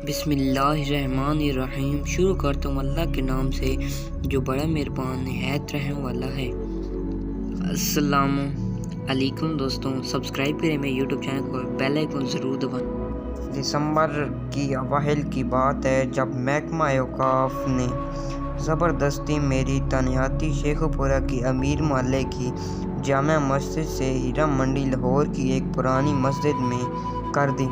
بسم اللہ الرحمن الرحیم۔ شروع کرتا ہوں اللہ کے نام سے جو بڑا مہربان نہایت رحم والا ہے۔ السلام علیکم دوستوں، سبسکرائب کریں میرے یوٹیوب چینل کو، بیل آئیکن ضرور دبائیں۔ دسمبر کی اوائل کی بات ہے جب محکمہ اوقاف نے زبردستی میری تعیناتی شیخو پورہ کی امیر محلے کی جامع مسجد سے ہیرا منڈی لاہور کی ایک پرانی مسجد میں کر دی۔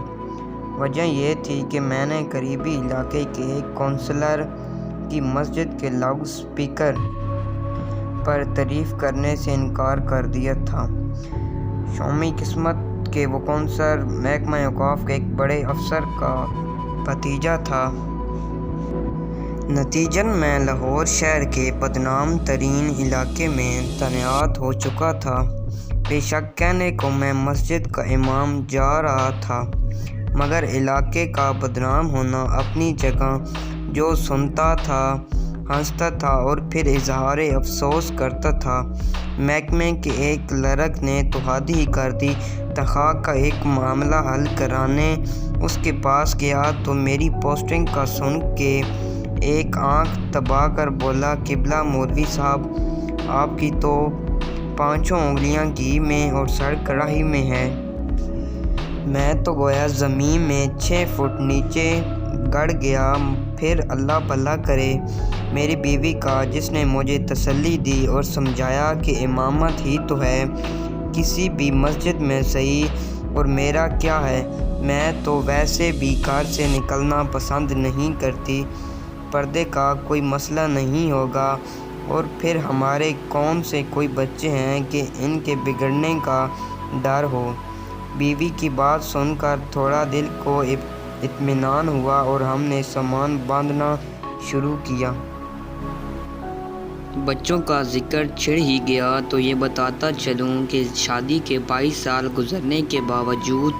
وجہ یہ تھی کہ میں نے قریبی علاقے کے ایک کونسلر کی مسجد کے لاؤڈ اسپیکر پر تعریف کرنے سے انکار کر دیا تھا۔ شومی قسمت کہ وہ کونسلر محکمہ اوقاف کے ایک بڑے افسر کا بھتیجا تھا۔ نتیجن میں لاہور شہر کے بدنام ترین علاقے میں تعینات ہو چکا تھا۔ بے شک کہنے کو میں مسجد کا امام جا رہا تھا، مگر علاقے کا بدنام ہونا اپنی جگہ۔ جو سنتا تھا ہنستا تھا اور پھر اظہار افسوس کرتا تھا۔ محکمے کے ایک کلرک نے تو حد ہی کر دی۔ تنخواہ کا ایک معاملہ حل کرانے اس کے پاس گیا تو میری پوسٹنگ کا سن کے ایک آنکھ دبا کر بولا، قبلہ مولوی صاحب، آپ کی تو 5 انگلیاں گھی میں اور سر کڑاہی میں ہے۔ میں تو گویا زمین میں 6 فٹ نیچے گڑ گیا۔ پھر اللہ بھلا کرے میری بیوی کا، جس نے مجھے تسلی دی اور سمجھایا کہ امامت ہی تو ہے کسی بھی مسجد میں صحیح، اور میرا کیا ہے، میں تو ویسے بھی گھر سے نکلنا پسند نہیں کرتی، پردے کا کوئی مسئلہ نہیں ہوگا، اور پھر ہمارے قوم سے کوئی بچے ہیں کہ ان کے بگڑنے کا ڈر ہو۔ بیوی کی بات سن کر تھوڑا دل کو اطمینان ہوا اور ہم نے سامان باندھنا شروع کیا۔ بچوں کا ذکر چھڑ ہی گیا تو یہ بتاتا چلوں کہ شادی کے 22 سال گزرنے کے باوجود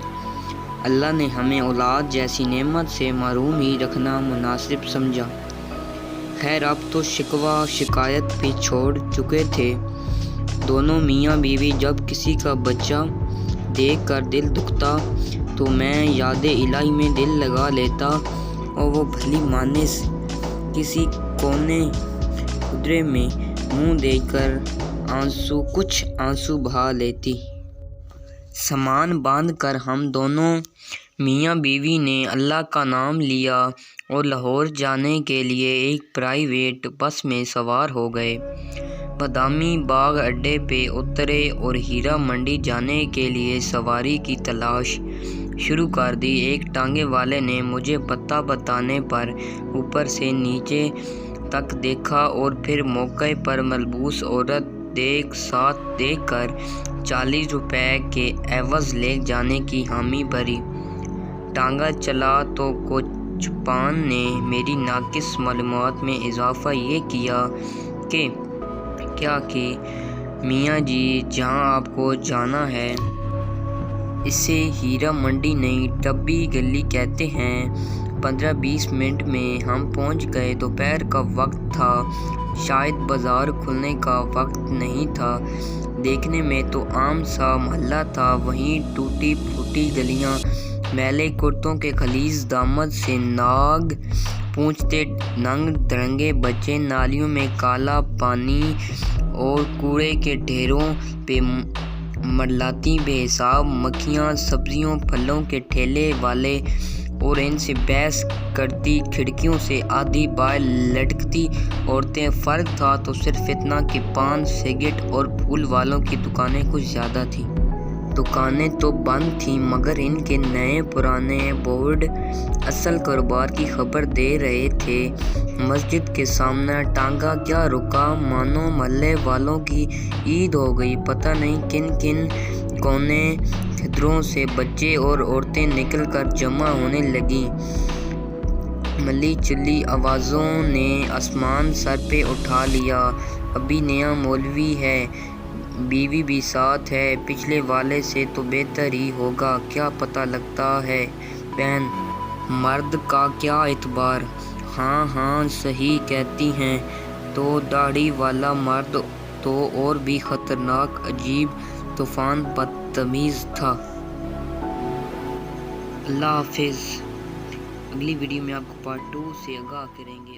اللہ نے ہمیں اولاد جیسی نعمت سے محروم ہی رکھنا مناسب سمجھا۔ خیر اب تو شکوہ شکایت بھی چھوڑ چکے تھے۔ دونوں میاں بیوی جب کسی کا بچہ دیکھ کر دل دکھتا تو میں یاد الہی میں دل لگا لیتا اور وہ بھلی مانس کسی کونے خدرے میں منہ دے کر کچھ آنسو بہا لیتی۔ سامان باندھ کر ہم دونوں میاں بیوی نے اللہ کا نام لیا اور لاہور جانے کے لیے ایک پرائیویٹ بس میں سوار ہو گئے۔ بادامی باغ اڈے پہ اترے اور ہیرا منڈی جانے کے لیے سواری کی تلاش شروع کر دی۔ ایک ٹانگے والے نے مجھے پتہ بتانے پر اوپر سے نیچے تک دیکھا اور پھر موقع پر ملبوس عورت ساتھ دیکھ کر 40 روپے کے عوض لے جانے کی حامی بھری۔ ٹانگا چلا تو کوچپان نے میری ناقص معلومات میں اضافہ یہ کیا کہ میاں جی جہاں آپ کو جانا ہے اسے ہیرا منڈی نہیں ٹبی گلی کہتے ہیں۔ 15-20 منٹ میں ہم پہنچ گئے۔ دوپہر کا وقت تھا، شاید بازار کھلنے کا وقت نہیں تھا۔ دیکھنے میں تو عام سا محلہ تھا، وہیں ٹوٹی پھوٹی گلیاں، میلے کرتوں کے خلیج دامن سے ناگ پونچھتے ننگ دھڑنگے بچے، نالیوں میں کالا پانی اور کوڑے کے ڈھیروں پہ منڈلاتی بے حساب مکھیاں، سبزیوں پھلوں کے ٹھیلے والے اور ان سے بحث کرتی کھڑکیوں سے آدھی باہر لٹکتی عورتیں۔ فرق تھا تو صرف اتنا کہ پان سگریٹ اور پھول والوں کی دکانیں کچھ زیادہ تھیں۔ دکانیں تو بند تھیں مگر ان کے نئے پرانے بورڈ اصل کاروبار کی خبر دے رہے تھے۔ مسجد کے سامنے ٹانگا کیا رکا، مانو محلے والوں کی عید ہو گئی۔ پتہ نہیں کن کن کونے خدروں سے بچے اور عورتیں نکل کر جمع ہونے لگیں۔ ملی چلی آوازوں نے آسمان سر پہ اٹھا لیا۔ ابھی نیا مولوی ہے، بیوی بھی ساتھ ہے، پچھلے والے سے تو بہتر ہی ہوگا، کیا پتہ لگتا ہے بہن، مرد کا کیا اعتبار۔ ہاں ہاں صحیح کہتی ہیں، تو داڑھی والا مرد تو اور بھی خطرناک، عجیب طوفان بدتمیز تھا۔ اللہ حافظ۔ اگلی ویڈیو میں آپ کو پارٹ 2 سے آگاہ کریں گے۔